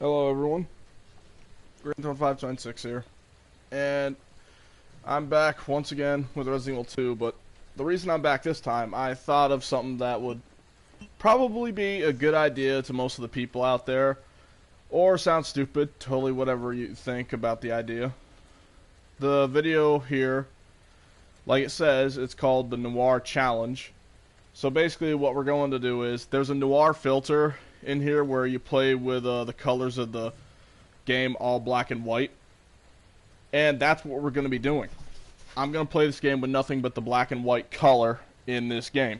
Hello everyone, Grand1596 here, and I'm back once again with Resident Evil 2, but the reason I'm back this time, I thought of something that would probably be a good idea to most of the people out there, or sound stupid, totally whatever you think about the idea. The video here, like it says, it's called the Noir Challenge. So basically what we're going to do is, there's a Noir filter in here where you play with the colors of the game all black and white, and that's what we're going to be doing. I'm going to play this game with nothing but the black and white color in this game.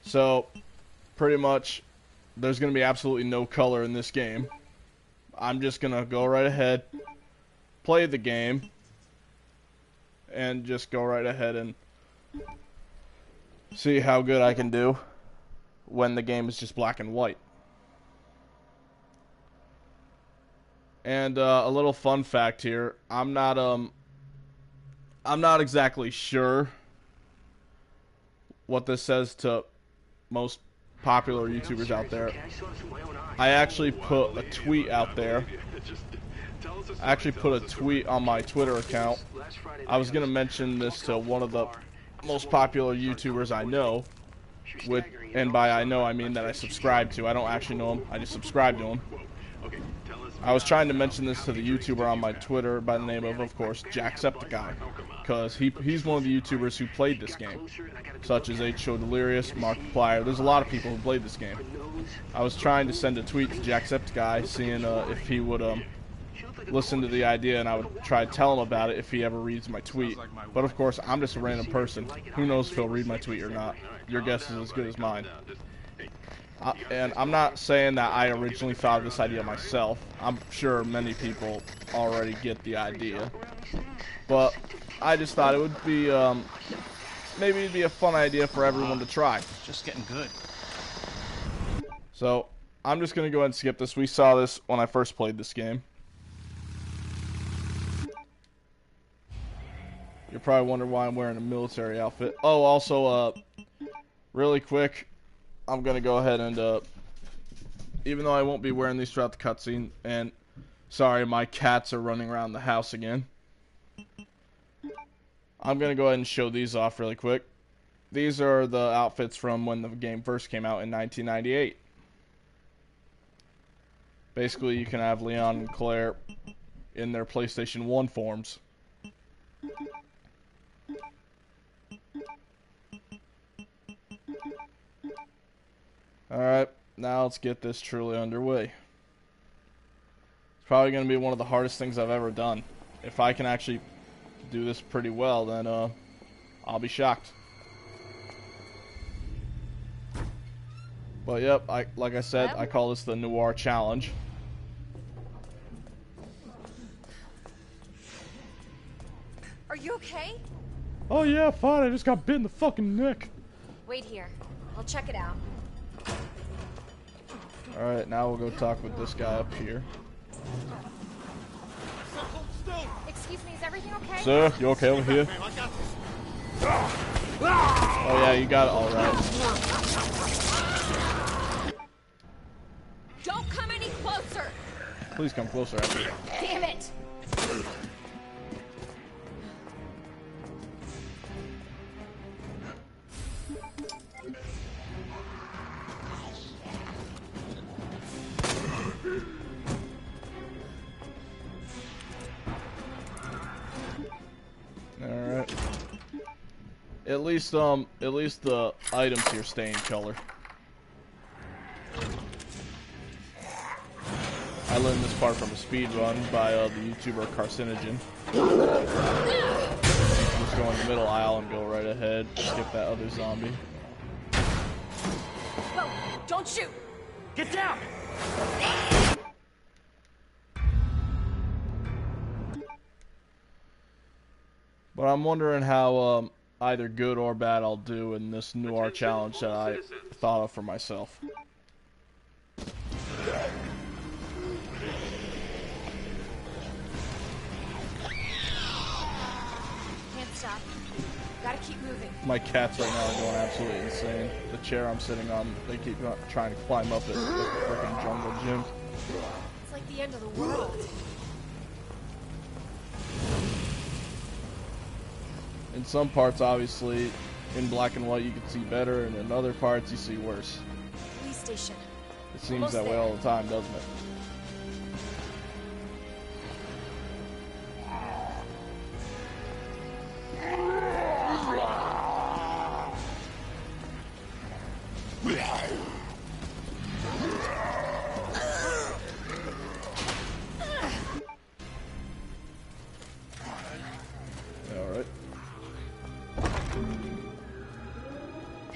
So pretty much there's going to be absolutely no color in this game. I'm just going to go right ahead, play the game, and just go right ahead and see how good I can do when the game is just black and white. And a little fun fact here, I'm not exactly sure what this says to most popular YouTubers out there. I actually put a tweet out there. I actually put a tweet on my Twitter account. I was going to mention this to one of the most popular YouTubers I know, and by I know I mean that I subscribe to. I don't actually know him, I just subscribe to him. I was trying to mention this to the YouTuber on my Twitter by the name of course, Jacksepticeye, because he's one of the YouTubers who played this game, such as H.O. Delirious, Markiplier. There's a lot of people who played this game. I was trying to send a tweet to Jacksepticeye, seeing if he would listen to the idea, and I would try to tell him about it if he ever reads my tweet. But of course, I'm just a random person. Who knows if he'll read my tweet or not? Your guess is as good as mine. And I'm not saying that I originally thought of this idea myself. I'm sure many people already get the idea. But I just thought it would be, maybe it'd be a fun idea for everyone to try. Just getting good. So, I'm just going to go ahead and skip this. We saw this when I first played this game. You're probably wondering why I'm wearing a military outfit. Oh, also, really quick, I'm going to go ahead and, even though I won't be wearing these throughout the cutscene, and sorry, my cats are running around the house again. I'm going to go ahead and show these off really quick. These are the outfits from when the game first came out in 1998. Basically, you can have Leon and Claire in their PlayStation 1 forms. Alright, now let's get this truly underway. It's probably going to be one of the hardest things I've ever done. If I can actually do this pretty well, then I'll be shocked. But yep, like I said, I call this the Noir Challenge. Are you okay? Oh yeah, fine, I just got bit in the fucking neck. Wait here. I'll check it out. Alright, now we'll go talk with this guy up here. Excuse me, is everything okay? Sir, you okay over here? Oh yeah, you got it alright. Don't come any closer! Please come closer, actually. Damn it! Alright. At least the items here stay in color. I learned this part from a speed run by the YouTuber Carcinogen. Just go in the middle aisle and go right ahead. Skip that other zombie. Whoa! Don't shoot! Get down! But I'm wondering how either good or bad I'll do in this Noir challenge that I thought of for myself. Can't stop. Gotta keep moving. My cats right now are going absolutely insane. The chair I'm sitting on, they keep trying to climb up it. It's like a freaking jungle gym. It's like the end of the world. In some parts, obviously, in black and white, you can see better, and in other parts, you see worse. Police station. It seems Almost that way there. all the time, doesn't it? Alright.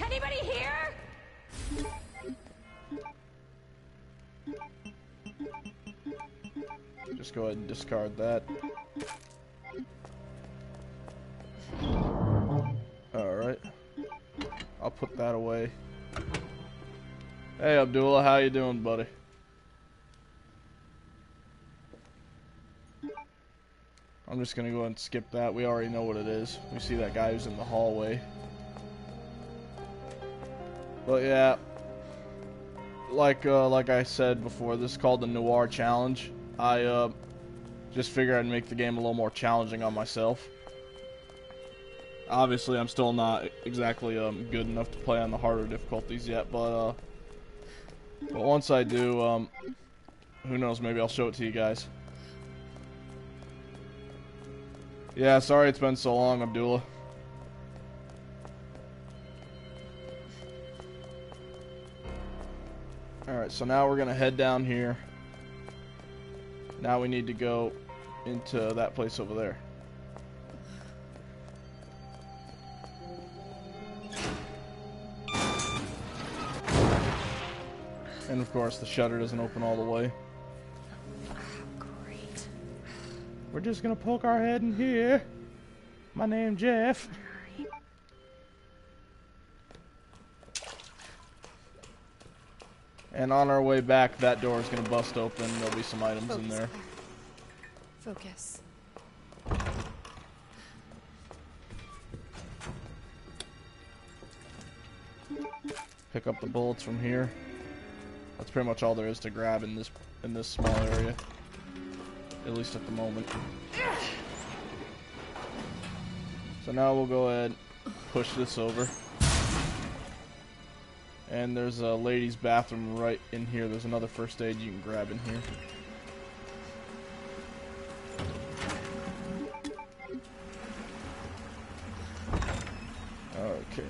Anybody here? Just go ahead and discard that. Alright. I'll put that away. Hey Abdullah, how you doing, buddy? I'm just gonna go ahead and skip that. We already know what it is. We see that guy who's in the hallway. But yeah, like I said before, this is called the Noir Challenge. I just figured I'd make the game a little more challenging on myself. Obviously, I'm still not exactly good enough to play on the harder difficulties yet, but once I do, who knows? Maybe I'll show it to you guys. Yeah, sorry it's been so long, Abdullah. Alright, so now we're gonna head down here. Now we need to go into that place over there. And of course the shutter doesn't open all the way. Great. We're just gonna poke our head in here. My name's Jeff. And on our way back, that door is gonna bust open. There'll be some items in there. Focus. Pick up the bullets from here. That's pretty much all there is to grab in this small area. At least at the moment. So now we'll go ahead, push this over. And there's a ladies' bathroom right in here. There's another first aid you can grab in here. Okay.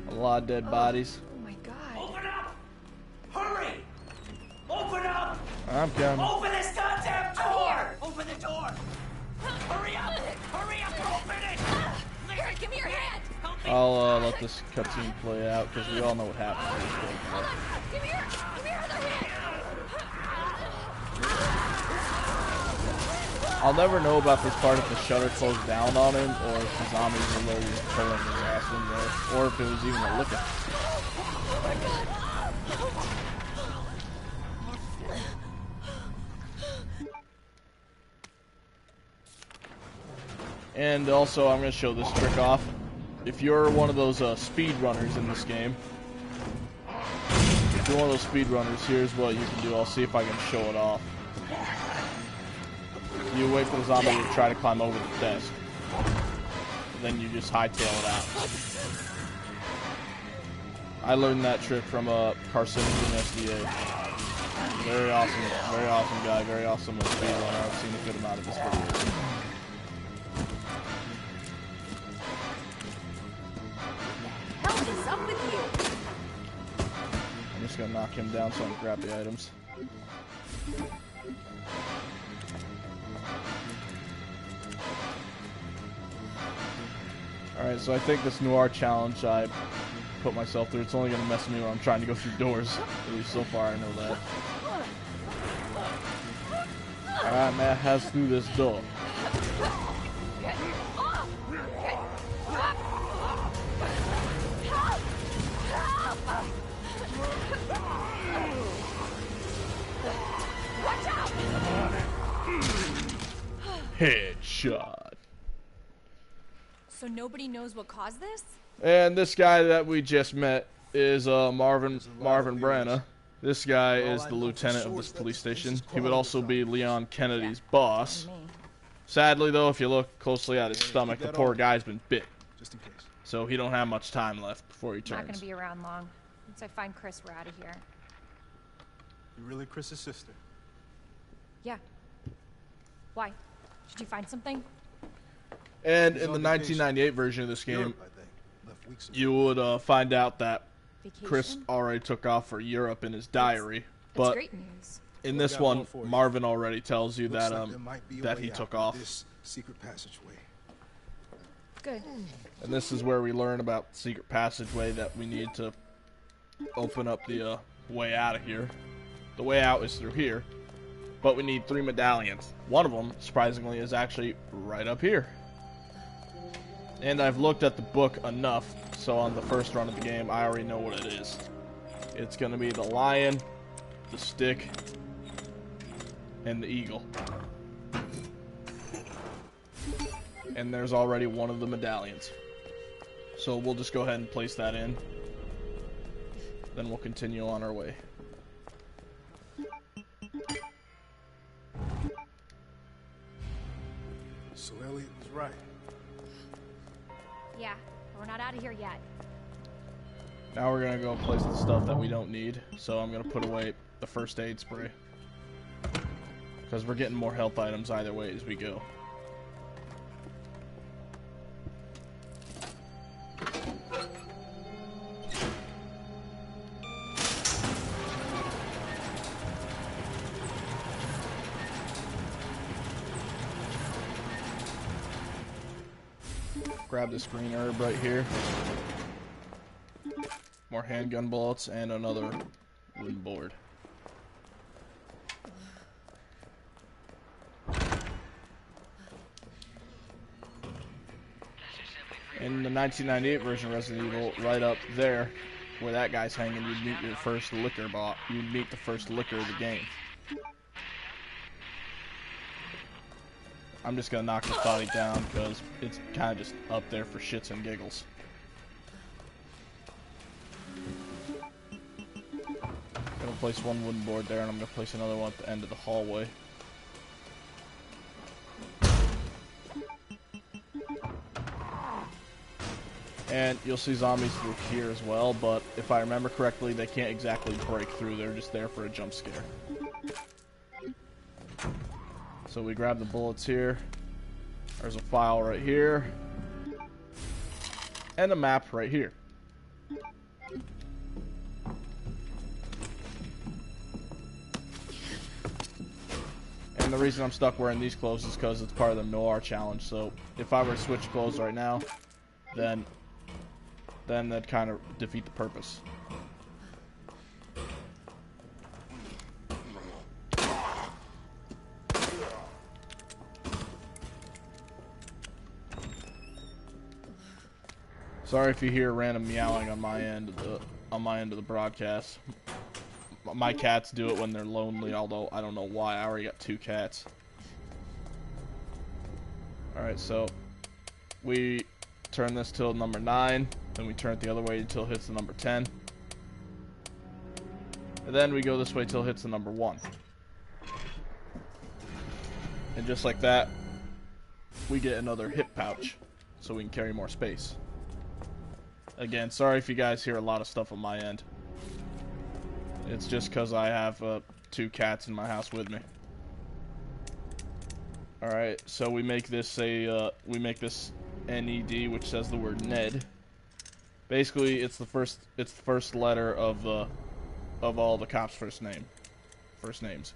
A lot of dead bodies. Oh my god. Open up! Hurry! Open up! I'm coming. Open this goddamn door! Open the door! Hurry up! Hurry up! Open it! Here, give me your hand. Help me! I'll let this cutscene play out because we all know what happens. Hold on. Give me your other hand. I'll never know about this part if the shutter closed down on him or if the zombies were literally just pulling his ass in there, or if it was even a licking. And also, I'm going to show this trick off. If you're one of those speed runners in this game, if you're one of those speed runners, here's what you can do. I'll see if I can show it off. You wait for the zombie to try to climb over the desk. Then you just hightail it out. I learned that trick from a Carcinogen SDA. Very awesome guy, very awesome speedrunner. I've seen a good amount of his videos. Hell is up with you. I'm just gonna knock him down so I can grab the items. Alright, so I think this Noir challenge I put myself through, it's only going to mess with me when I'm trying to go through doors. At least so far I know that. Alright, man, has through this door. Watch out! Headshot. So nobody knows what caused this? And this guy that we just met is Marvin Branna. This guy is the lieutenant of this police station. He would also be Leon Kennedy's boss. Me. Sadly, though, if you look closely at his stomach, the poor guy's been bit. Just in case. So he don't have much time left before he I'm not gonna turns. be around long. Once I find Chris, we're out of here. You really Chris's sister? Yeah. Why? Did you find something? And in the 1998 version of this game, Europe, I think. Left weeks ago. you would find out that Vacation? Chris already took off for Europe in his diary. That's But great news. in this Got one, one for you. Marvin already tells you Looks that like there might be a that way he out took of off. this secret passageway. Good. And this is where we learn about the secret passageway that we need to open up the way out of here. The way out is through here, but we need 3 medallions. One of them, surprisingly, is actually right up here. And I've looked at the book enough, so on the first run of the game, I already know what it is. It's going to be the lion, the stick, and the eagle. And there's already one of the medallions. So we'll just go ahead and place that in. Then we'll continue on our way. So Elliot was right. Yeah, but we're not out of here yet. Now we're going to go place the stuff that we don't need. So I'm going to put away the first aid spray. Because we're getting more health items either way as we go. Grab this green herb right here. More handgun bullets and another wooden board. In the 1998 version of Resident Evil, right up there, where that guy's hanging, you'd meet your first liquor bot. You'd meet the first liquor of the game. I'm just gonna knock this body down because it's kind of just up there for shits and giggles. I'm gonna place one wooden board there, and I'm gonna place another one at the end of the hallway. And you'll see zombies through here as well, but if I remember correctly, they can't exactly break through. They're just there for a jump scare. So we grab the bullets here. There's a file right here. And a map right here. And the reason I'm stuck wearing these clothes is because it's part of the Noir challenge. So if I were to switch clothes right now, then that'd kind of defeat the purpose. Sorry if you hear random meowing on my end of the broadcast. My cats do it when they're lonely, although I don't know why. I already got 2 cats. Alright, so we turn this till number 9, then we turn it the other way until it hits the number 10. And then we go this way till it hits the number 1. And just like that, we get another hip pouch, so we can carry more space. Again, sorry if you guys hear a lot of stuff on my end. It's just because I have 2 cats in my house with me. Alright, so we make this NED, which says the word Ned. Basically, it's the first letter of all the cops' first names.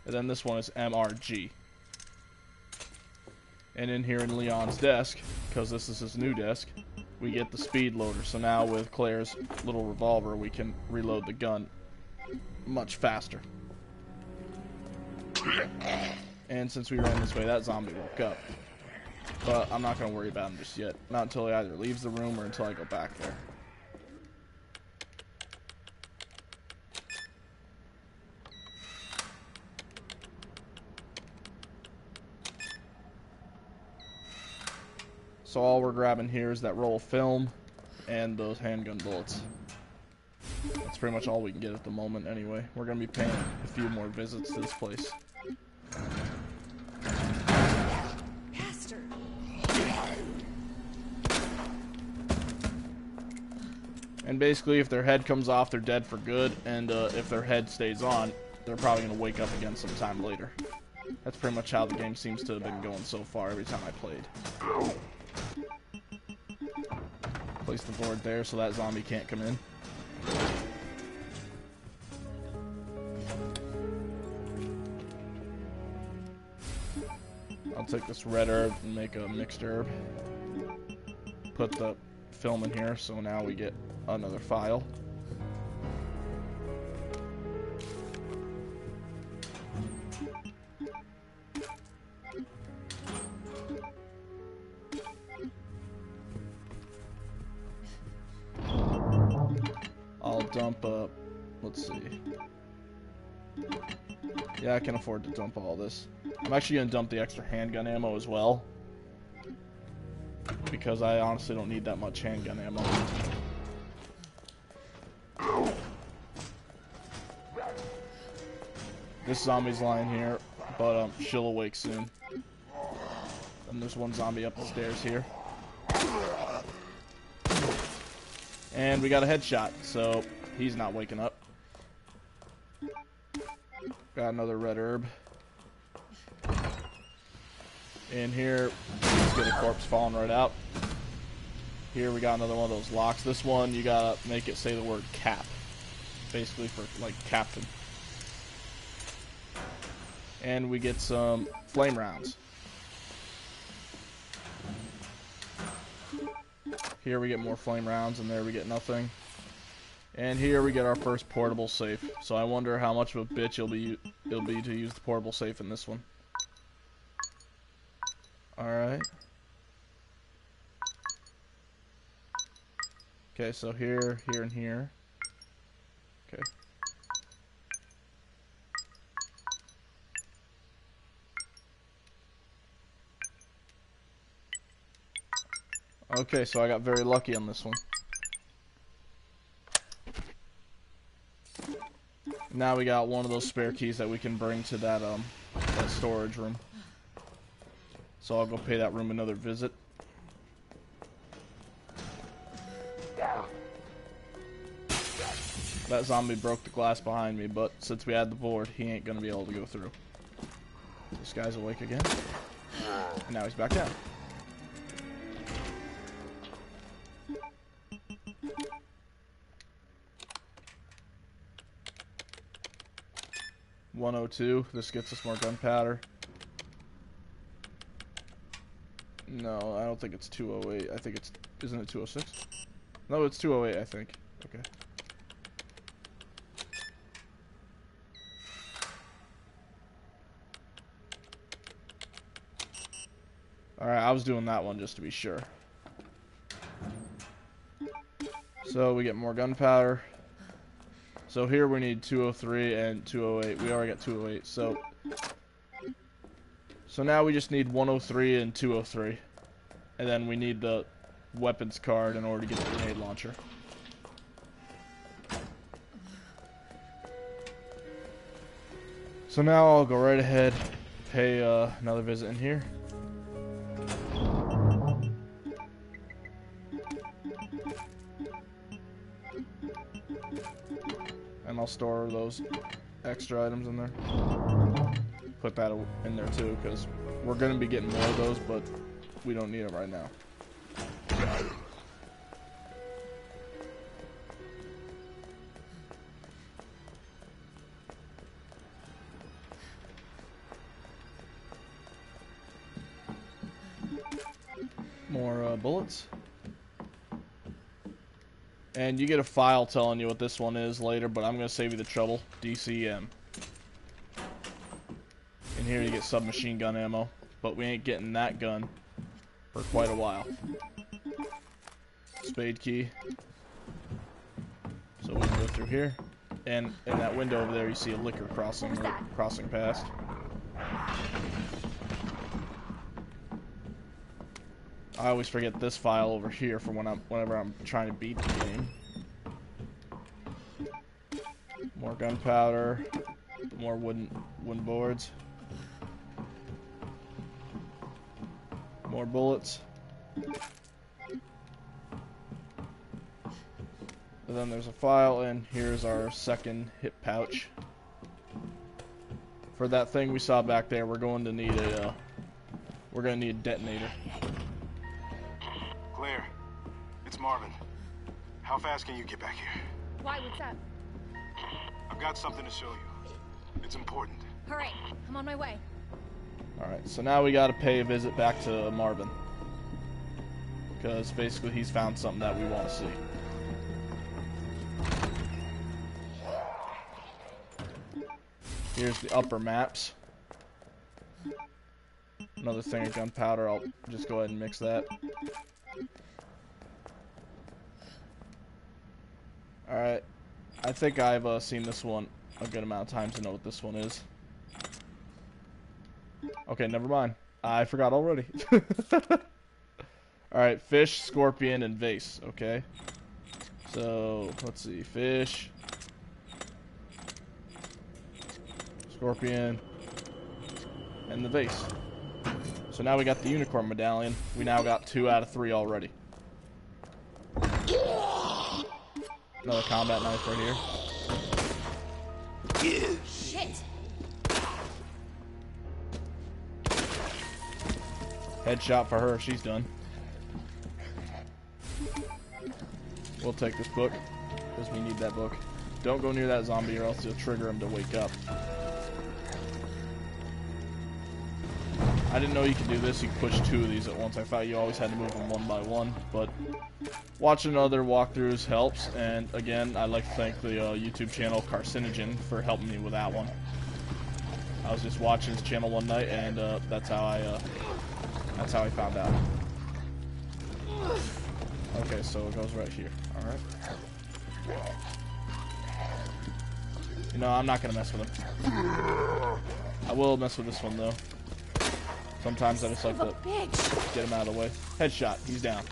And then this one is MRG. And in here in Leon's desk, because this is his new desk, we get the speed loader. So now with Claire's little revolver, we can reload the gun much faster. And since we ran this way, that zombie woke up. But I'm not going to worry about him just yet. Not until he either leaves the room or until I go back there. So all we're grabbing here is that roll of film and those handgun bullets. That's pretty much all we can get at the moment anyway. We're going to be paying a few more visits to this place. Bastard. And basically, if their head comes off, they're dead for good. And if their head stays on, they're probably going to wake up again sometime later. That's pretty much how the game seems to have been going so far every time I played. Place the board there so that zombie can't come in. I'll take this red herb and make a mixed herb. Put the film in here, so now we get another file. I'll dump up, let's see. Yeah, I can afford to dump all this. I'm actually going to dump the extra handgun ammo as well, because I honestly don't need that much handgun ammo. This zombie's lying here, but she'll awake soon. And there's one zombie up the stairs here. And we got a headshot, so he's not waking up. Got another red herb. In here, let's get a corpse falling right out. Here we got another one of those locks. This one, you gotta make it say the word cap. Basically for, like, captain. And we get some flame rounds. Here we get more flame rounds, and there we get nothing. And here we get our first portable safe. So I wonder how much of a bitch it'll be to use the portable safe in this one. Alright. Okay, so here, here, and here. Okay. Okay, so I got very lucky on this one. Now we got one of those spare keys that we can bring to that that storage room. So I'll go pay that room another visit. That zombie broke the glass behind me, but since we had the board, he ain't gonna be able to go through. This guy's awake again. And now he's back down. $102. This gets us more gunpowder. No, I don't think it's 208. I think it's... Isn't it 206? No, it's 208, I think. Okay. Alright, I was doing that one just to be sure. So we get more gunpowder. So here we need 203 and 208. We already got 208. So now we just need 103 and 203. And then we need the weapons card in order to get the grenade launcher. So now I'll go right ahead, pay another visit in here. And I'll store those extra items in there. Put that in there too, because we're going to be getting more of those, but we don't need them right now. More bullets. And you get a file telling you what this one is later, but I'm going to save you the trouble. DCM. In here you get submachine gun ammo, but we ain't getting that gun for quite a while. Spade key. So we can go through here. And in that window over there you see a liquor crossing past. I always forget this file over here for whenever I'm trying to beat the game. More gunpowder, more wooden boards, more bullets. And then there's a file, and here's our second hip pouch. For that thing we saw back there, we're going to need a detonator. Claire, it's Marvin. How fast can you get back here? Why? What's up? I've got something to show you. It's important. Hurry. I'm on my way. Alright, so now we gotta pay a visit back to Marvin. Because basically he's found something that we want to see. Here's the upper maps. Another thing of gunpowder, I'll just go ahead and mix that. Alright, I think I've seen this one a good amount of times to know what this one is. Okay, never mind. I forgot already. Alright, fish, scorpion, and vase, okay? So, let's see, fish, scorpion, and the vase. So now we got the unicorn medallion. We now got 2 out of 3 already. Another combat knife right here. Shit. Headshot for her, she's done. We'll take this book, because we need that book. Don't go near that zombie or else you'll trigger him to wake up. I didn't know you could do this, you could push 2 of these at once. I thought you always had to move them one by one, but watching other walkthroughs helps, and again, I'd like to thank the YouTube channel Carcinogen for helping me with that one. I was just watching his channel one night, and that's how I found out. Okay, so it goes right here. Alright. You know, I'm not gonna mess with him. I will mess with this one, though. Sometimes I just like to get him out of the way. Headshot. He's down.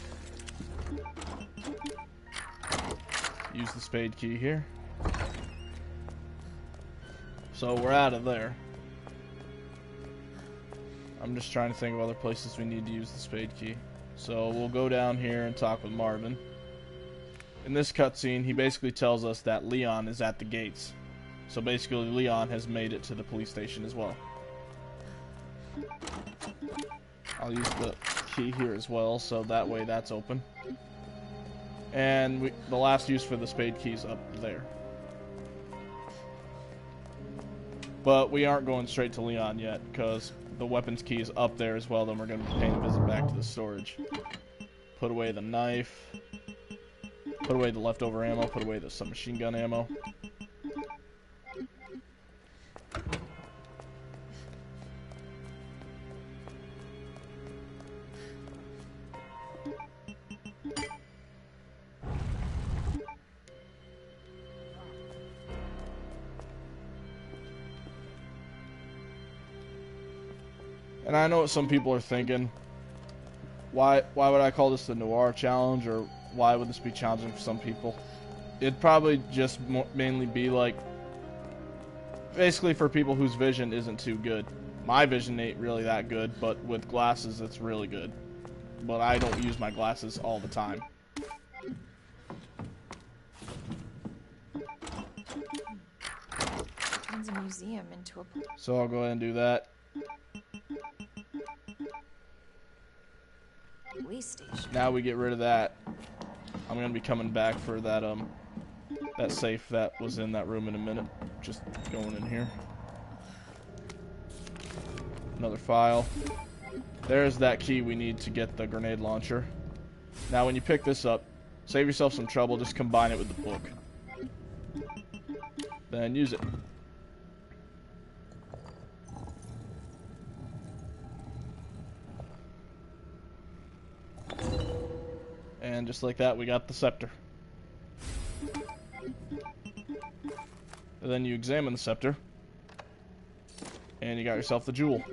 Use the spade key here. So we're out of there. I'm just trying to think of other places we need to use the spade key. So we'll go down here and talk with Marvin. In this cutscene, he basically tells us that Leon is at the gates. So basically, Leon has made it to the police station as well. I'll use the key here as well, so that way that's open. And the last use for the spade key is up there. But we aren't going straight to Leon yet, because the weapons key is up there as well. Then we're going to be paying a visit back to the storage. Put away the knife. Put away the leftover ammo. Put away the submachine gun ammo. And I know what some people are thinking. Why would I call this the Noir challenge, or why would this be challenging for some people? It'd probably just mainly be like, basically for people whose vision isn't too good. My vision ain't really that good, but with glasses it's really good. But I don't use my glasses all the time. Turns a museum into a So I'll go ahead and do that. police station. Now we get rid of that. I'm gonna be coming back for that that safe that was in that room in a minute. Just going in here. Another file. There's that key we need to get the grenade launcher. Now when you pick this up, save yourself some trouble, just combine it with the book. Then use it. And just like that, we got the scepter. And then you examine the scepter, and you got yourself the jewel.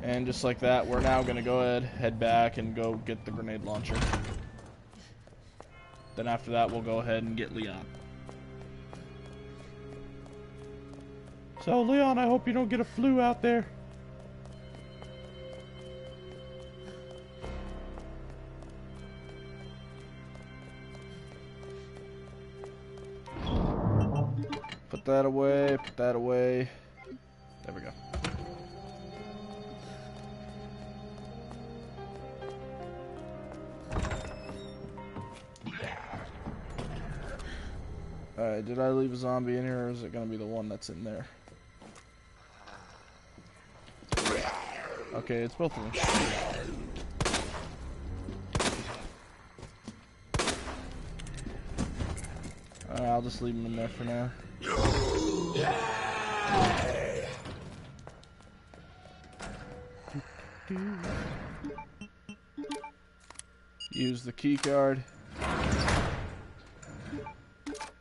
And just like that, we're now gonna go ahead, head back, and go get the grenade launcher. Then after that, we'll go ahead and get Leon. So, Leon, I hope you don't get a flu out there. Put that away, put that away. There we go. Alright, did I leave a zombie in here, or is it going to be the one that's in there? Okay, it's both of them. Alright, I'll just leave them in there for now. Use the key card.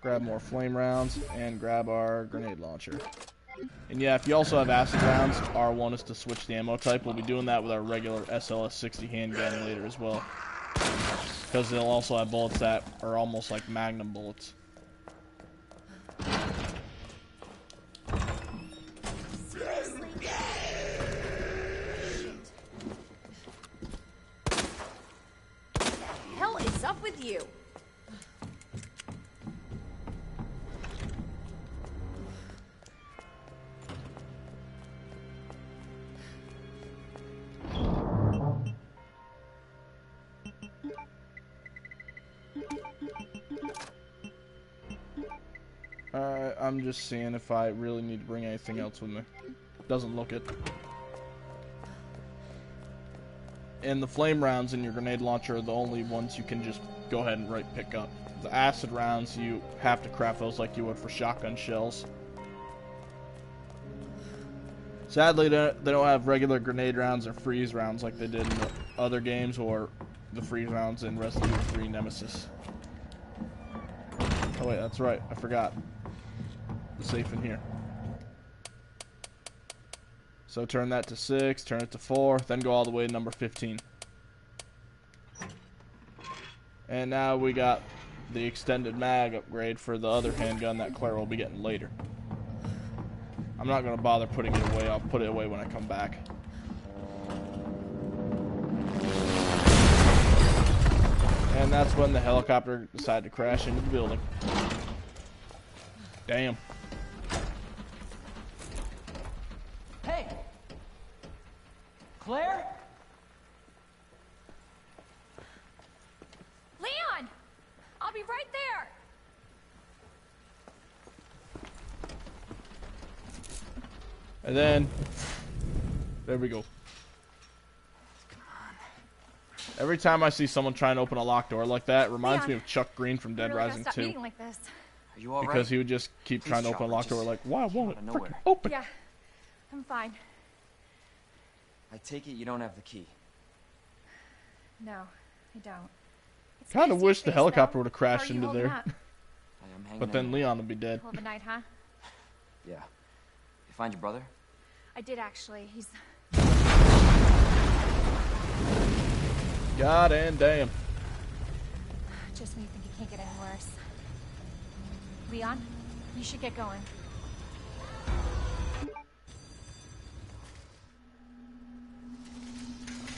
Grab more flame rounds and grab our grenade launcher. And yeah, if you also have acid rounds, R1 is to switch the ammo type. We'll be doing that with our regular SLS-60 handgun later as well, because they'll also have bullets that are almost like Magnum bullets. Seriously? What the hell is up with you? I'm just seeing if I really need to bring anything else with me. Doesn't look it. And the flame rounds in your grenade launcher are the only ones you can just go ahead and pick up. The acid rounds, you have to craft those like you would for shotgun shells. Sadly, they don't have regular grenade rounds or freeze rounds like they did in the other games, or the freeze rounds in Resident Evil 3 Nemesis. Oh wait, that's right, I forgot. The safe in here. So turn that to 6, turn it to 4, then go all the way to number 15. And now we got the extended mag upgrade for the other handgun that Claire will be getting later. I'm not going to bother putting it away, I'll put it away when I come back. And that's when the helicopter decided to crash into the building. Damn. Hey! Claire? Leon! I'll be right there! And then, there we go. Every time I see someone trying to open a locked door like that, it reminds me of Chuck Green from Dead Rising 2. Meeting like this. Are you all right? Because he would just keep trying to open a locked door like, why won't it freaking open? Yeah, I'm fine. I take it you don't have the key. No, I don't. It's Kind of nice wish to the face, helicopter though. would have How crashed are you into holding there. up? I am hanging But then in. Leon would be dead. Hell of a night, huh? Yeah. You find your brother? I did actually. He's... God and damn. Just when you think it can't get any worse. Leon, you should get going.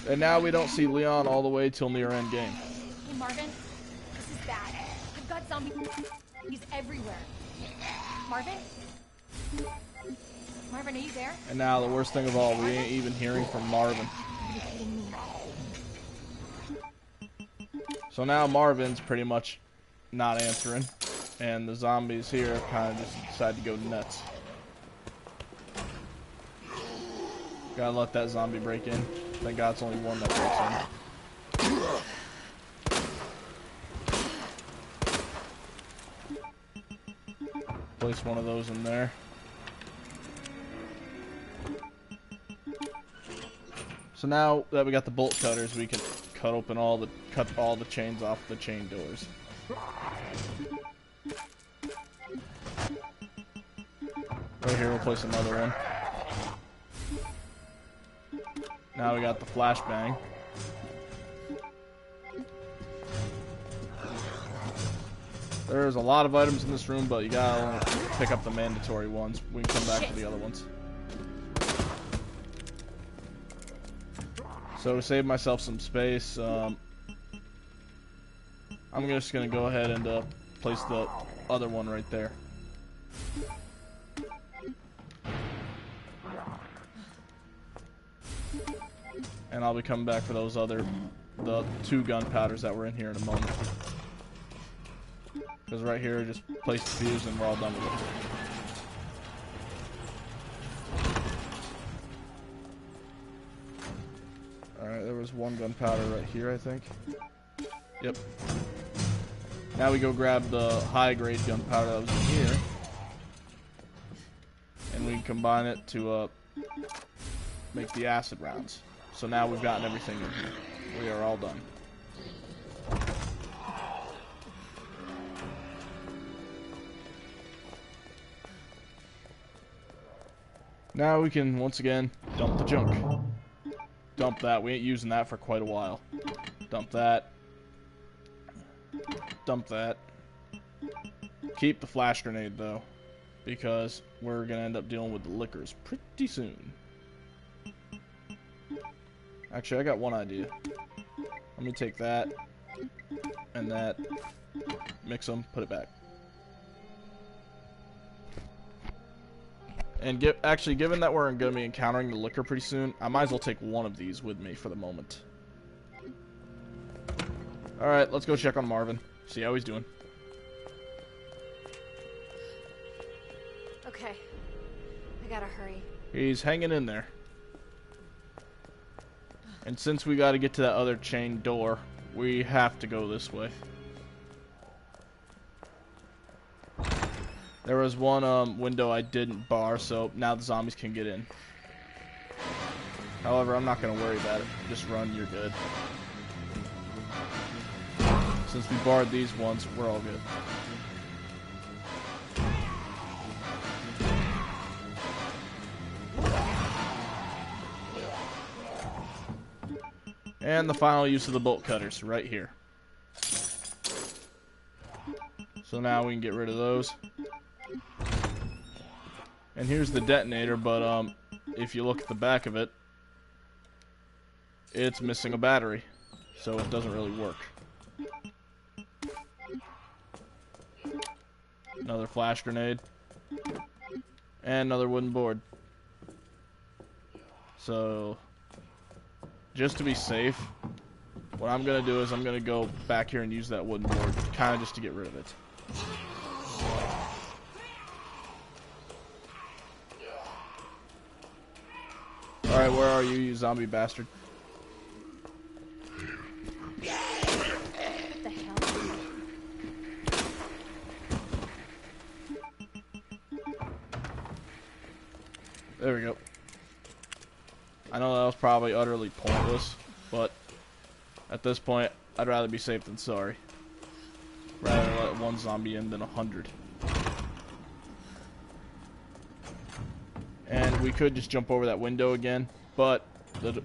And now we don't see Leon all the way till near end game. Hey Marvin, this is bad. I've got zombies everywhere. Marvin? Marvin, are you there? And now the worst thing of all, we ain't even hearing from Marvin. Are you kidding me? So now Marvin's pretty much not answering, and the zombies here kind of just decide to go nuts. Gotta let that zombie break in. Thank God it's only one that breaks in. Place one of those in there. So now that we got the bolt cutters, we can cut all the chains off the chain doors. Right here, we'll place another one. Now we got the flashbang. There's a lot of items in this room, but you gotta only pick up the mandatory ones. We can come back to the other ones. So to save myself some space, I'm just gonna go ahead and place the other one right there. And I'll be coming back for those the 2 gunpowders that were in here in a moment. Because right here, just place the fuse and we're all done with it. Alright, there was 1 gunpowder right here, I think. Yep. Now we go grab the high-grade gunpowder that was in here. And we can combine it to make the acid rounds. So now we've gotten everything in here. We are all done. Now we can, once again, dump the junk. Dump that. We ain't using that for quite a while. Dump that. Dump that. Keep the flash grenade, though, because we're going to end up dealing with the liquors pretty soon. Actually, I got one idea. Let me take that and that, mix them, put it back. And actually, given that we're going to be encountering the liquor pretty soon, I might as well take one of these with me for the moment. Alright, let's go check on Marvin. See how he's doing. Okay. I gotta hurry. He's hanging in there. And since we gotta get to that other chain door, we have to go this way. There was one window I didn't bar, so now the zombies can get in. However, I'm not gonna worry about it. Just run, you're good. Since we barred these ones, we're all good. And the final use of the bolt cutters, right here. So now we can get rid of those. And here's the detonator, but if you look at the back of it, it's missing a battery, so it doesn't really work. Another flash grenade. And another wooden board. So, just to be safe, what I'm going to do is I'm going to go back here and use that wooden board, kind of just to get rid of it. Alright, where are you, you zombie bastard? What the hell? There we go. I know that was probably utterly pointless, but at this point, I'd rather be safe than sorry. Rather let one zombie in than 100. And we could just jump over that window again, but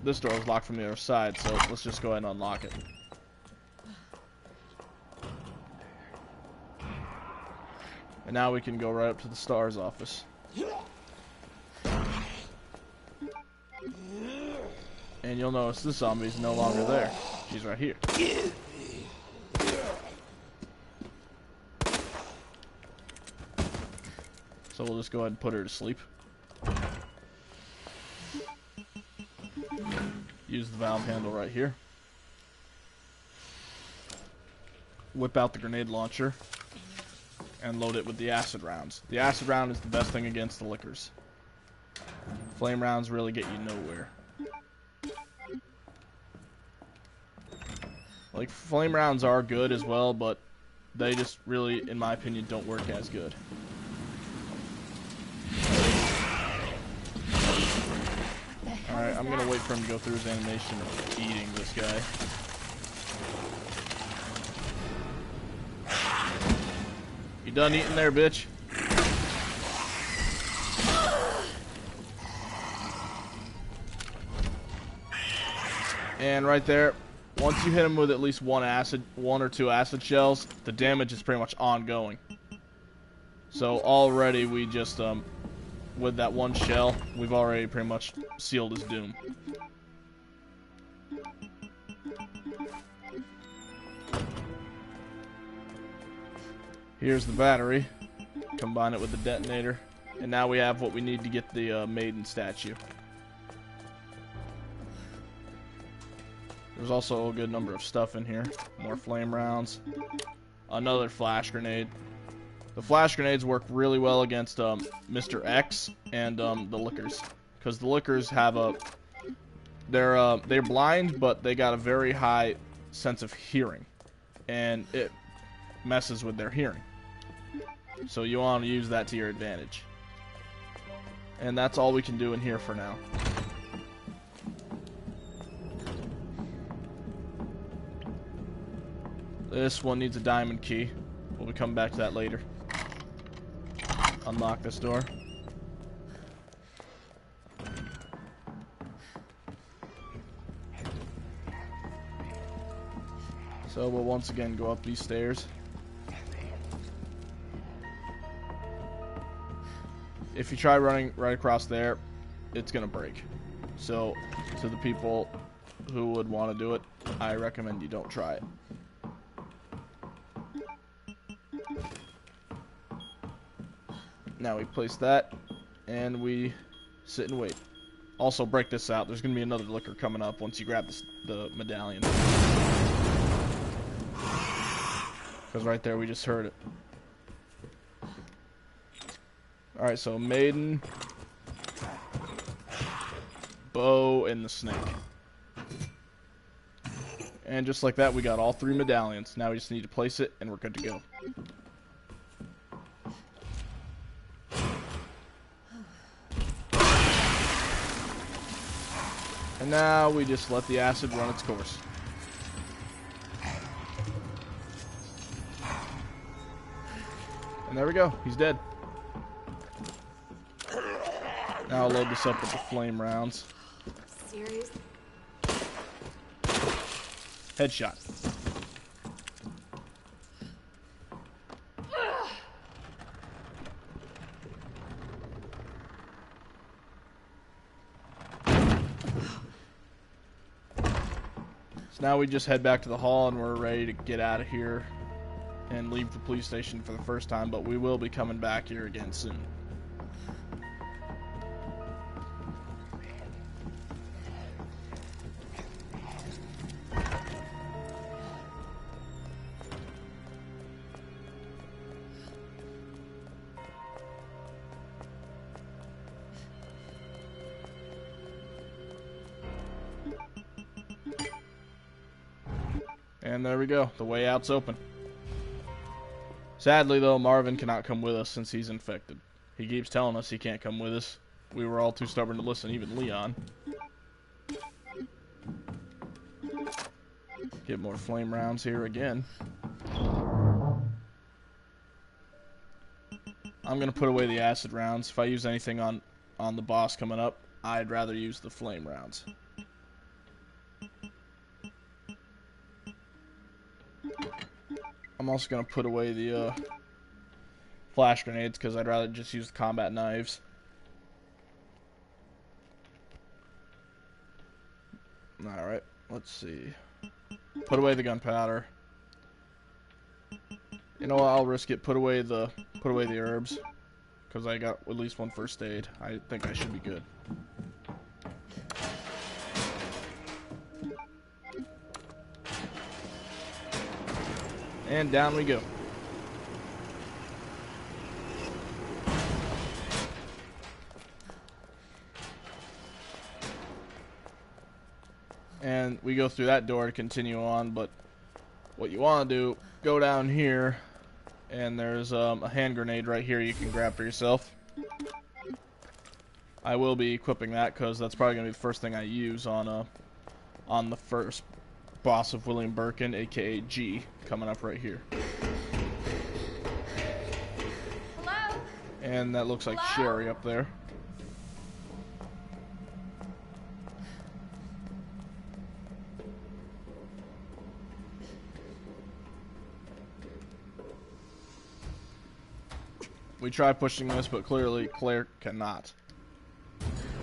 this door is locked from the other side, so let's just go ahead and unlock it. And now we can go right up to the STARS office. And you'll notice this zombie is no longer there. She's right here. So we'll just go ahead and put her to sleep. Use the valve handle right here. Whip out the grenade launcher and load it with the acid rounds. The acid round is the best thing against the liquors. Flame rounds really get you nowhere. Like, flame rounds are good as well, but they just really, in my opinion, don't work as good. Alright, I'm gonna wait for him to go through his animation of eating this guy. You done eating there, bitch? And right there, once you hit him with at least one or two acid shells, the damage is pretty much ongoing. So already we just, with that one shell, we've already pretty much sealed his doom. Here's the battery. Combine it with the detonator. And now we have what we need to get the maiden statue. There's also a good number of stuff in here. More flame rounds. Another flash grenade. The flash grenades work really well against Mr. X and the Lickers. Because the Lickers have a... They're blind, but they got a very high sense of hearing. And it messes with their hearing. So you want to use that to your advantage. And that's all we can do in here for now. This one needs a diamond key. We'll be coming back to that later. Unlock this door. So we'll once again go up these stairs. If you try running right across there, it's gonna break. So, to the people who would want to do it, I recommend you don't try it. Now we place that, and we sit and wait. Also, break this out. There's gonna be another liquor coming up once you grab the medallion. Because right there, we just heard it. Alright, so maiden, bow, and the snake. And just like that, we got all 3 medallions. Now we just need to place it, and we're good to go. And now we just let the acid run its course. And there we go. He's dead. Now I'll load this up with the flame rounds. Seriously? Headshot. So now we just head back to the hall and we're ready to get out of here and leave the police station for the first time, but we will be coming back here again soon. And there we go. The way out's open. Sadly, though, Marvin cannot come with us since he's infected. He keeps telling us he can't come with us. We were all too stubborn to listen, even Leon. Get more flame rounds here again. I'm going to put away the acid rounds. If I use anything on the boss coming up, I'd rather use the flame rounds. I'm also going to put away the flash grenades because I'd rather just use the combat knives. Alright, let's see. Put away the gunpowder. You know what, I'll risk it. Put away the herbs because I got at least one first aid. I think I should be good. And down we go. And we go through that door to continue on, but what you want to do, go down here, and there's a hand grenade right here you can grab for yourself. I will be equipping that because that's probably going to be the first thing I use on the first boss of William Birkin, aka G, coming up right here. Hello? And that looks like Sherry up there. We tried pushing this, but clearly Claire cannot.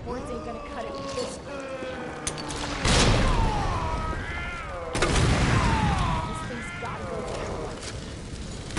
Words ain't gonna cut it with this. This thing's gotta go down.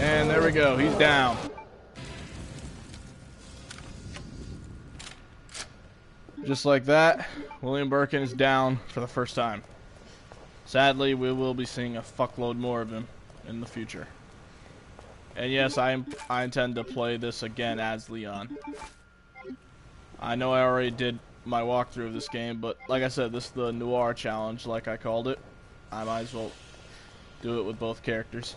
And there we go, he's down. Just like that, William Birkin is down for the first time. Sadly, we will be seeing a fuckload more of him in the future. And yes, I intend to play this again as Leon. I know I already did my walkthrough of this game, but like I said, this is the Noir challenge, like I called it. I might as well do it with both characters.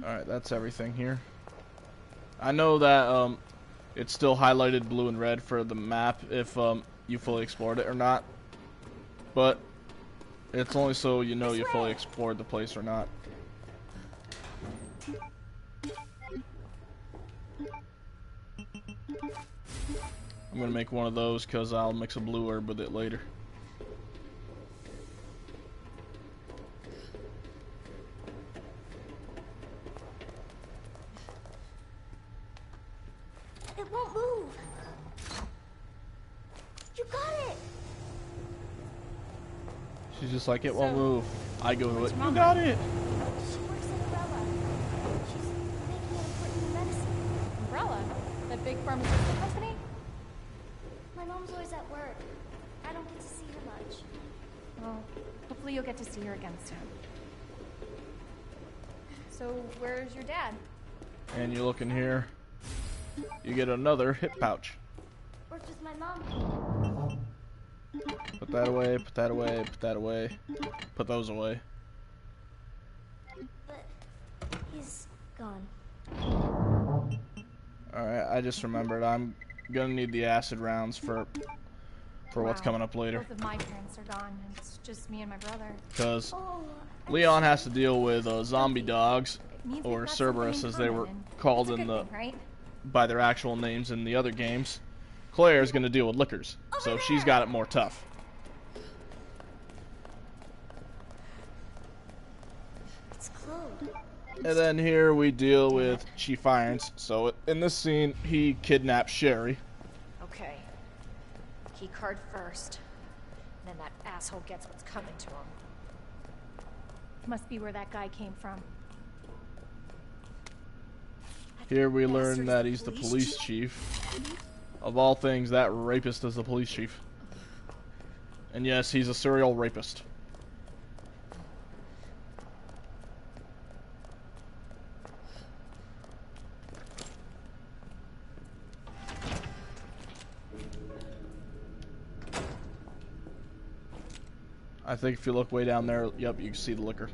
Alright, that's everything here. I know that it's still highlighted blue and red for the map if you fully explored it or not. But it's only so you know you fully explored the place or not. I'm gonna make one of those because I'll mix a blue herb with it later. It won't move. You got it. She's just like, it won't move. I go to it. You Mama? got it. She works at Umbrella. She's making an important medicine. Umbrella? That big pharmaceutical company? My mom's always at work. I don't get to see her much. Well, hopefully you'll get to see her again soon. So, where's your dad? And you look in here, you get another hip pouch. Works with my mom. Put that away, put that away, put that away. Put those away. But he's gone. Alright, I just remembered I'm gonna need the acid rounds for what's Wow. coming up later. Both of my parents are gone, and it's just me and my brother. Because Oh, Leon has to deal with zombie dogs, It means or we've got something Cerberus in as they were common, and called it's a in good the thing, right? by their actual names in the other games. Claire is gonna deal with lickers, so she's got it more tough. it's closed. And then here we deal with Chief Irons. So in this scene, he kidnaps Sherry. Okay. Key card first. Then that asshole gets what's coming to him. Must be where that guy came from. Here we learn that he's the police chief. Of all things, that rapist is the police chief. And yes, he's a serial rapist. I think if you look way down there, yep, you can see the liquor.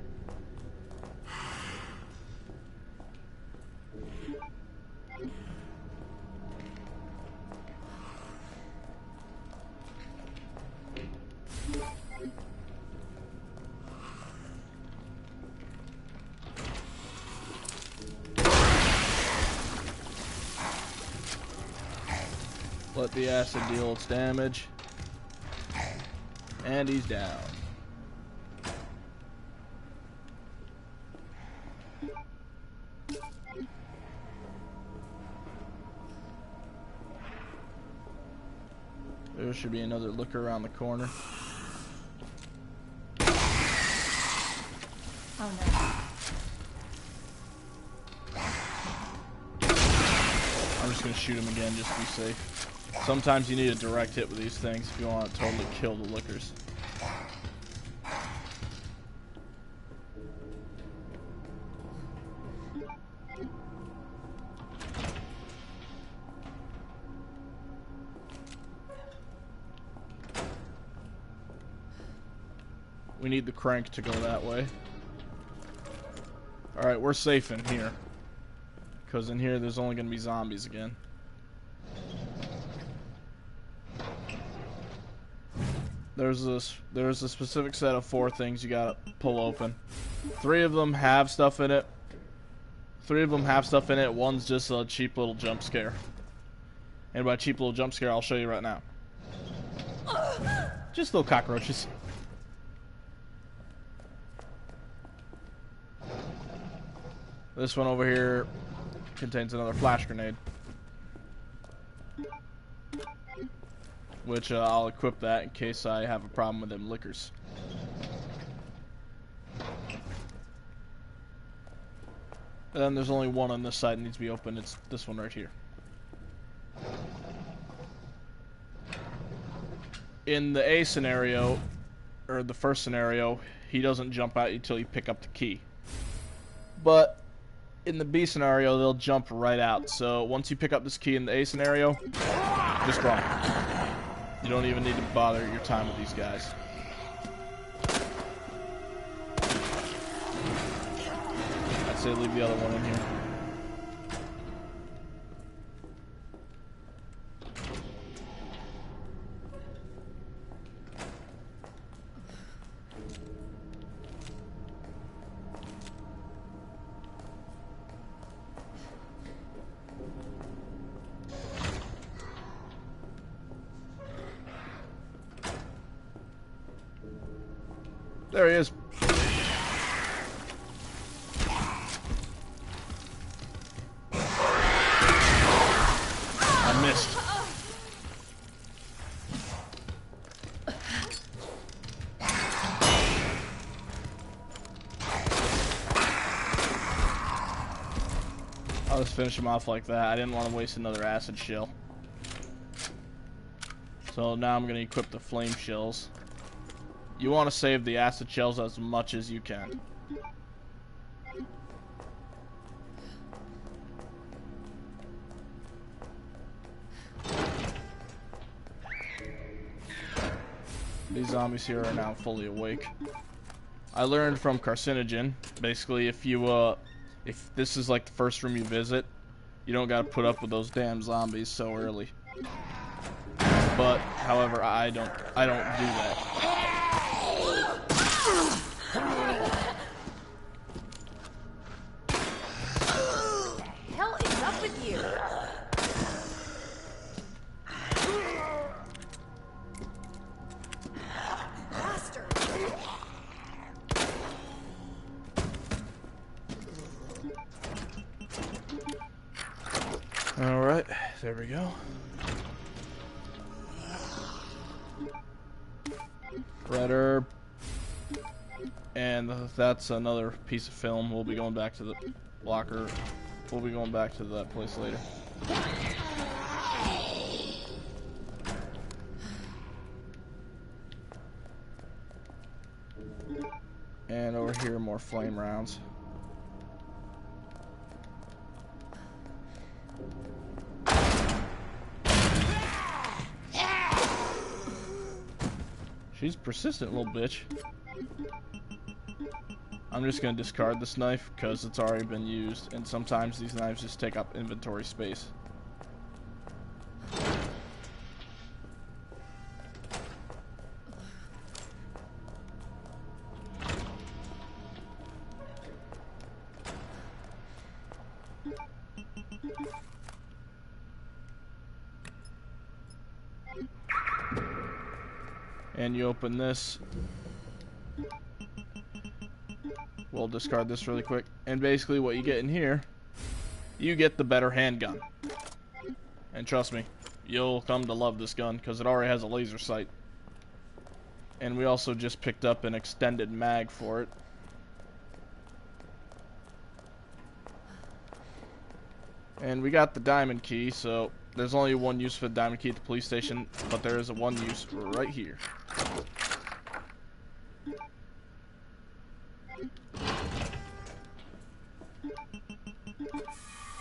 Let the acid deal its damage. And he's down. There should be another looker around the corner. Oh no. I'm just gonna shoot him again just to be safe. Sometimes you need a direct hit with these things if you want to totally kill the lickers. We need the crank to go that way. Alright, we're safe in here. Because in here there's only going to be zombies again. There's a specific set of 4 things you gotta pull open. 3 of them have stuff in it. 3 of them have stuff in it. One's just a cheap little jump scare. And by cheap little jump scare, I'll show you right now. Just little cockroaches. This one over here contains another flash grenade. Which I'll equip that in case I have a problem with them lickers. And then there's only one on this side that needs to be opened. It's this one right here. In the A scenario, or the first scenario, he doesn't jump out until you pick up the key. But in the B scenario, they'll jump right out. So once you pick up this key in the A scenario, just run. You don't even need to bother your time with these guys. I'd say leave the other one in here. There he is. I missed. I'll just finish him off like that. I didn't want to waste another acid shell. So now I'm going to equip the flame shells. You want to save the acid shells as much as you can. These zombies here are now fully awake. I learned from Carcinogen, basically if this is like the first room you visit, you don't gotta put up with those damn zombies so early. But, however, I don't do that. Hell is up with you? Bastard. Alright, there we go. Red herb. And that's another piece of film. We'll be going back to the locker. We'll be going back to that place later. And over here, more flame rounds. She's persistent, little bitch. I'm just going to discard this knife because it's already been used, and sometimes these knives just take up inventory space. And you open this. We'll discard this really quick. And basically what you get in here, you get the better handgun. And trust me, you'll come to love this gun because it already has a laser sight. And we also just picked up an extended mag for it. And we got the diamond key, so there's only one use for the diamond key at the police station, but there is a one use right here.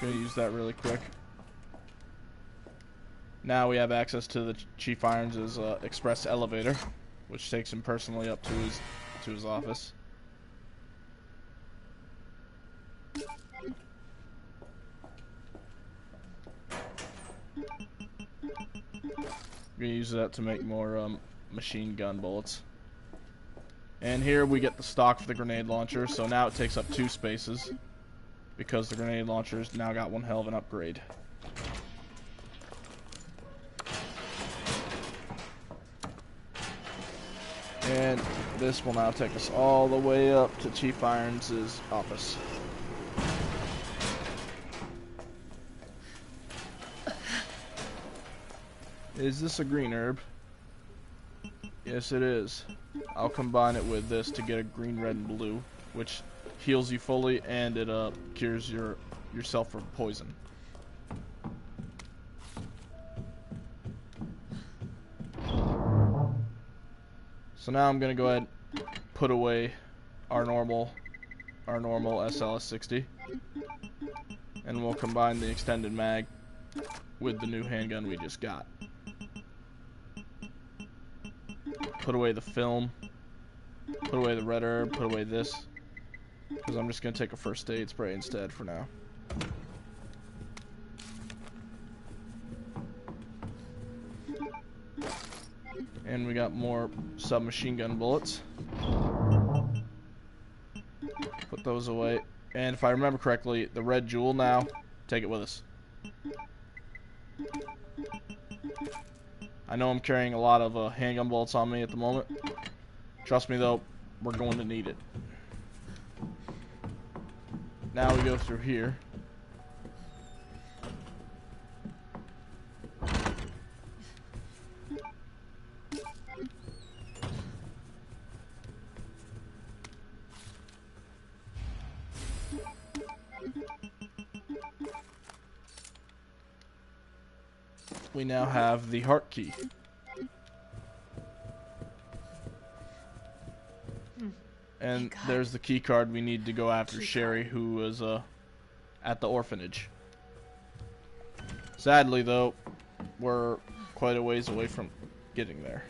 Gonna use that really quick. Now we have access to the Chief Irons' express elevator, which takes him personally up to his to his office. We're gonna use that to make more machine gun bullets. And here we get the stock for the grenade launcher, so now it takes up 2 spaces because the grenade launcher's now got one hell of an upgrade. And this will now take us all the way up to Chief Irons' office. Is this a green herb? Yes, it is. I'll combine it with this to get a green, red, and blue, which heals you fully and it cures yourself from poison. So now I'm gonna go ahead and put away our normal SLS-60, and we'll combine the extended mag with the new handgun we just got. Put away the film, put away the red herb, put away this, because I'm just gonna take a first aid spray instead for now. And we got more submachine gun bullets. Put those away. And if I remember correctly, the red jewel now, take it with us. I know I'm carrying a lot of handgun bullets on me at the moment. Trust me though, we're going to need it. Now we go through here. We now have the heart key. And there's the key card we need to go after Sherry, who was at the orphanage. Sadly though, we're quite a ways away from getting there.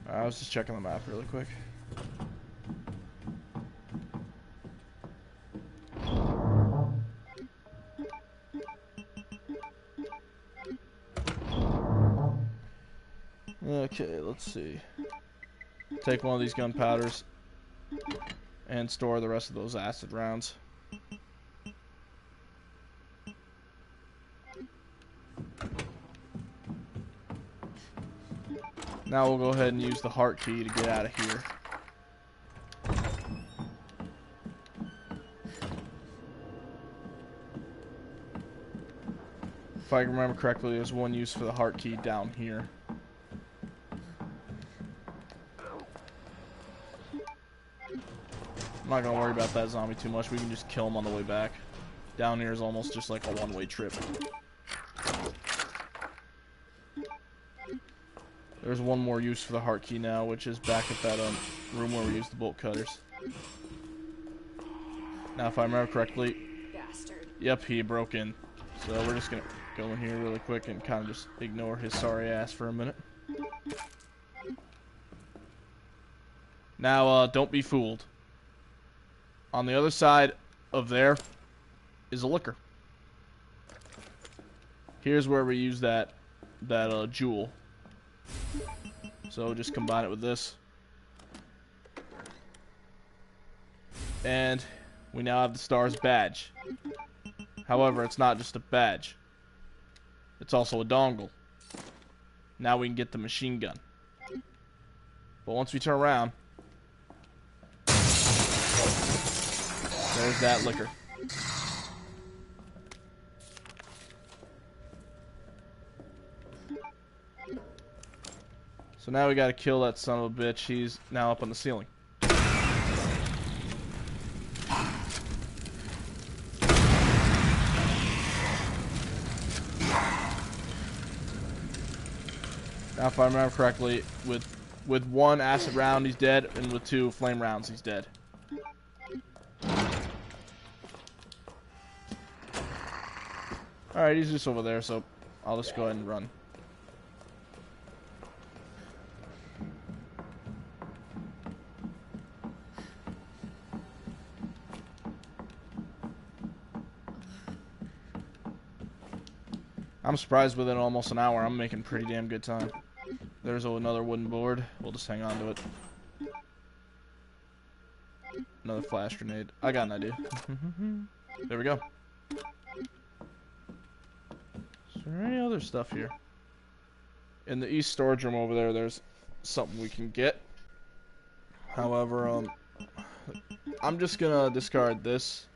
I was just checking the map really quick. Okay, let's see. Take one of these gunpowders and store the rest of those acid rounds. Now we'll go ahead and use the heart key to get out of here. If I remember correctly, there's one use for the heart key down here. I'm not gonna worry about that zombie too much. We can just kill him on the way back. Down here is almost just like a one-way trip. There's one more use for the heart key now, which is back at that room where we used the bolt cutters. Now, if I remember correctly, yep, he broke in. So we're just gonna go in here really quick and kind of just ignore his sorry ass for a minute. Now, don't be fooled. On the other side of there is a liquor. Here's where we use that jewel. So just combine it with this. And we now have the STARS badge. However, it's not just a badge. It's also a dongle. Now we can get the machine gun. But once we turn around, there's that liquor. So now we gotta kill that son of a bitch. He's now up on the ceiling. Now if I remember correctly, with one acid round he's dead, and with 2 flame rounds he's dead. Alright, he's just over there, so I'll just go ahead and run. I'm surprised within almost an hour I'm making pretty damn good time. There's another wooden board. We'll just hang on to it. Another flash grenade. I got an idea. There we go. Is there any other stuff here? In the east storage room over there, there's something we can get. However, I'm just gonna discard this.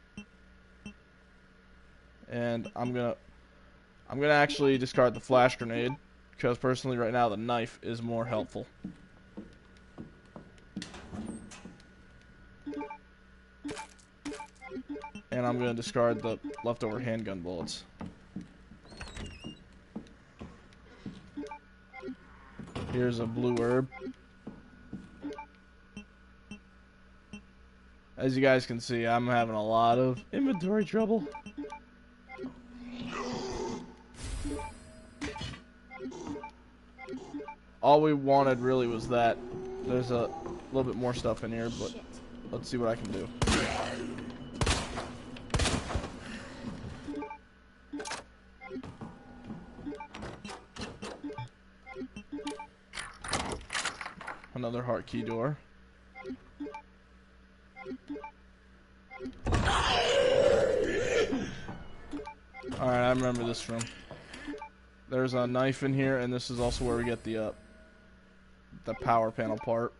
And I'm gonna actually discard the flash grenade, because personally right now the knife is more helpful. And I'm gonna discard the leftover handgun bullets. Here's a blue herb. As you guys can see, I'm having a lot of inventory trouble. All we wanted really was that. There's a little bit more stuff in here, but let's see what I can do. Another heart key door. Alright, I remember this room. There's a knife in here, and this is also where we get the power panel part.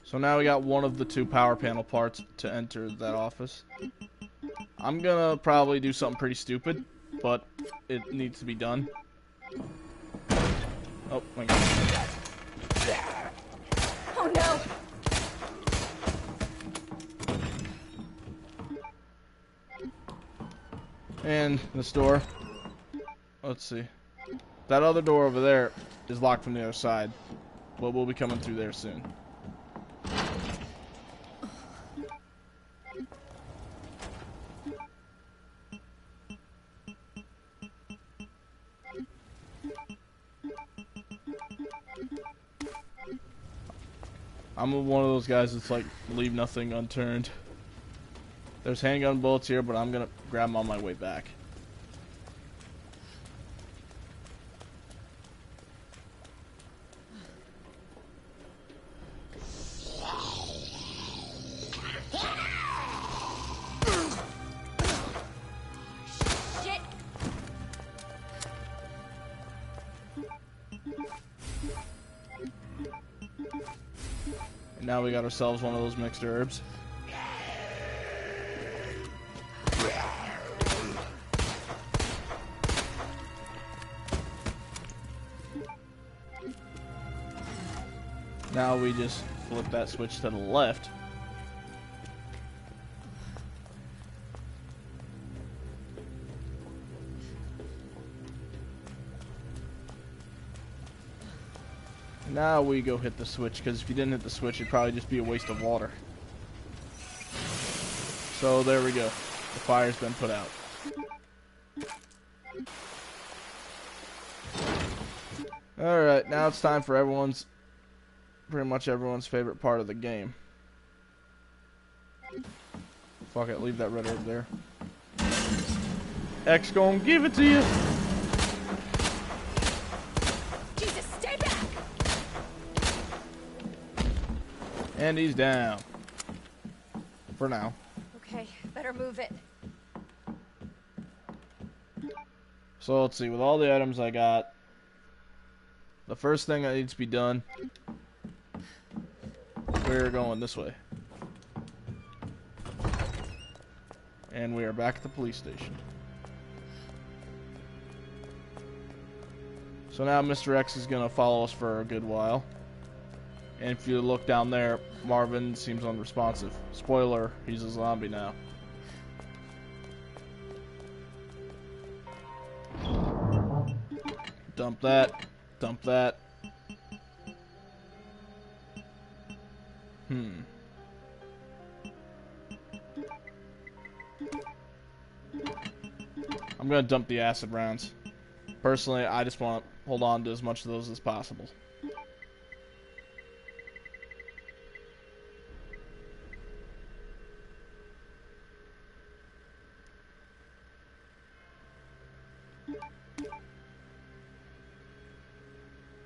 So now we got one of the two power panel parts to enter that office. I'm gonna probably do something pretty stupid, but it needs to be done. Oh my god. Oh no! And this door. Let's see. That other door over there is locked from the other side, but we'll be coming through there soon. I'm one of those guys that's like, leave nothing unturned. There's handgun bullets here, but I'm gonna grab them on my way back. Shit! And now we got ourselves one of those mixed herbs. Now we just flip that switch to the left. Now we go hit the switch, because if you didn't hit the switch, it'd probably just be a waste of water. So there we go. The fire's been put out. Alright, now it's time for pretty much everyone's favorite part of the game. Fuck it, leave that red herb there. X gonna give it to you. Jesus, stay back! And he's down. For now. Okay, better move it. So let's see, with all the items I got, the first thing that needs to be done, we're going this way. And we are back at the police station. So now Mr. X is going to follow us for a good while. And if you look down there, Marvin seems unresponsive. Spoiler, he's a zombie now. Dump that. Dump that. I'm gonna dump the acid rounds. Personally, I just want to hold on to as much of those as possible.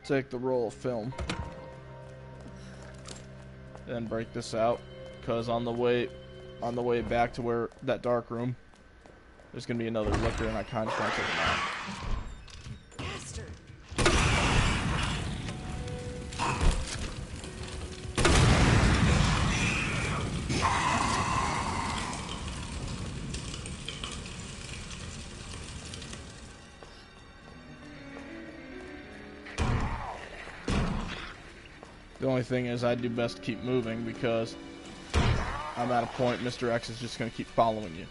Take the roll of film. Then break this out, because on the way back to where that dark room, there's gonna be another liquor, and I kind of want to take it out. Bastard. The only thing is, I do best to keep moving because I'm at a point Mr. X is just gonna keep following you.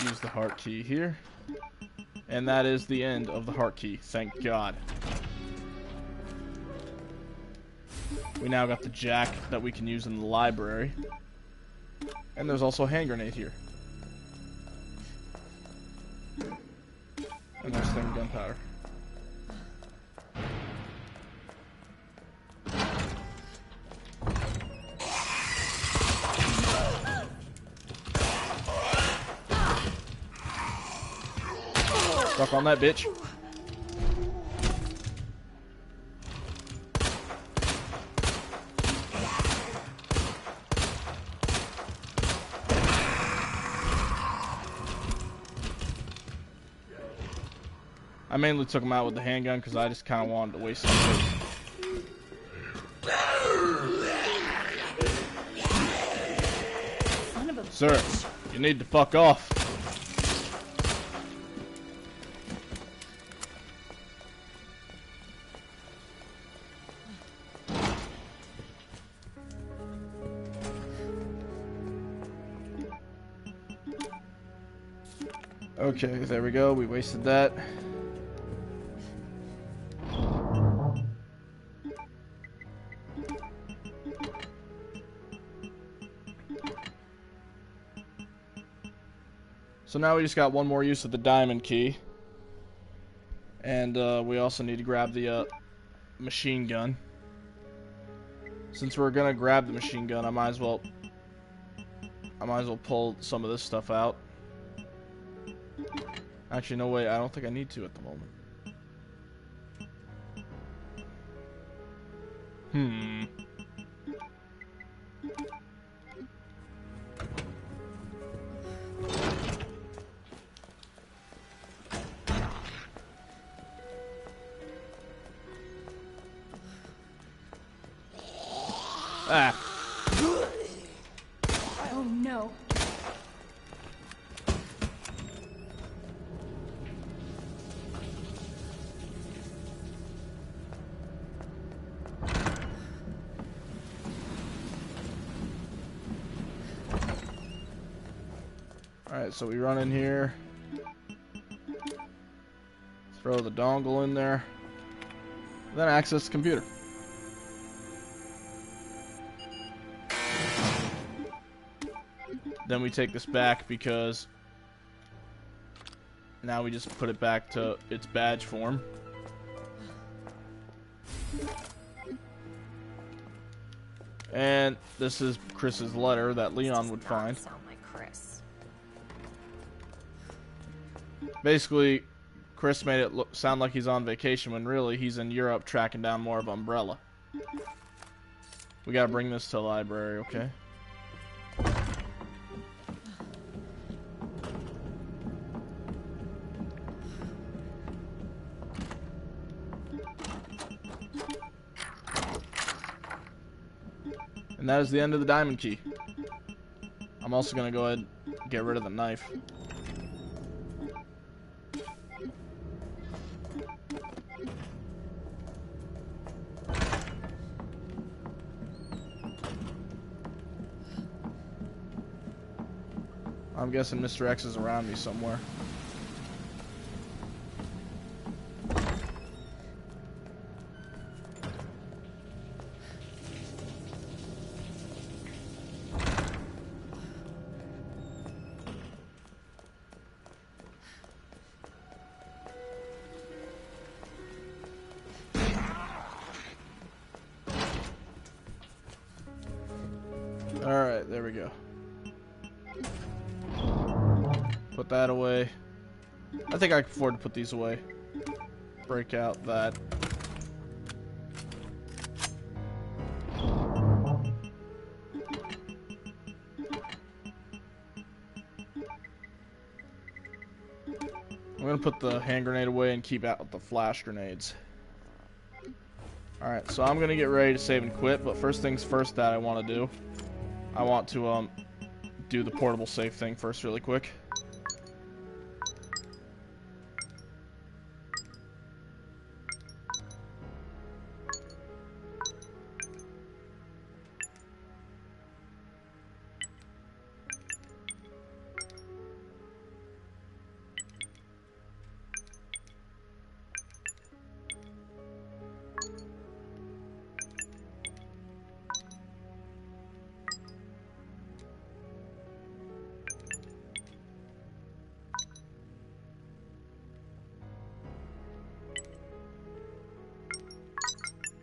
Use the heart key here. And that is the end of the heart key, thank God. We now got the jack that we can use in the library. And there's also a hand grenade here. And there's thing gunpowder. Stuck on that bitch. I mainly took him out with the handgun because I just kind of wanted to waste some bullets. Sir, you need to fuck off. Okay, there we go. We wasted that. So now we just got one more use of the diamond key. And we also need to grab the machine gun. Since we're gonna grab the machine gun, I might as well pull some of this stuff out. Actually, no way, I don't think I need to at the moment. Ah. Oh no. Alright, so we run in here. Throw the dongle in there. Then access the computer. Then we take this back because now we just put it back to its badge form. And this is Chris's letter that Leon would find. Sound like Chris. Basically, Chris made it sound like he's on vacation when really he's in Europe tracking down more of Umbrella. We gotta bring this to the library, okay? And that is the end of the diamond key. I'm also going to go ahead and get rid of the knife. I'm guessing Mr. X is around me somewhere. Alright, there we go. Put that away. I think I can afford to put these away. Break out that. I'm gonna put the hand grenade away and keep out the flash grenades. Alright, so I'm gonna get ready to save and quit, but first things first that I want to do. I want to do the portable save thing first really quick.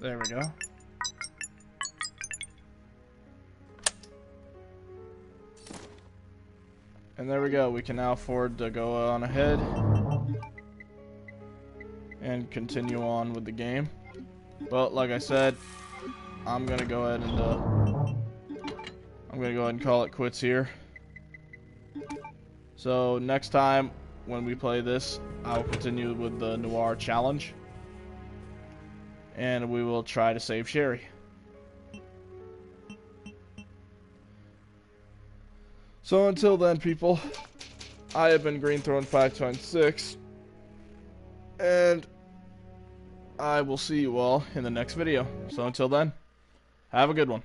There we go. And there we go. We can now afford to go on ahead and continue on with the game. But like I said, I'm gonna go ahead and call it quits here. So next time when we play this, I'll continue with the Noir challenge. And we will try to save Sherry. So until then, people, I have been GreenThrone526, and I will see you all in the next video. So until then, have a good one.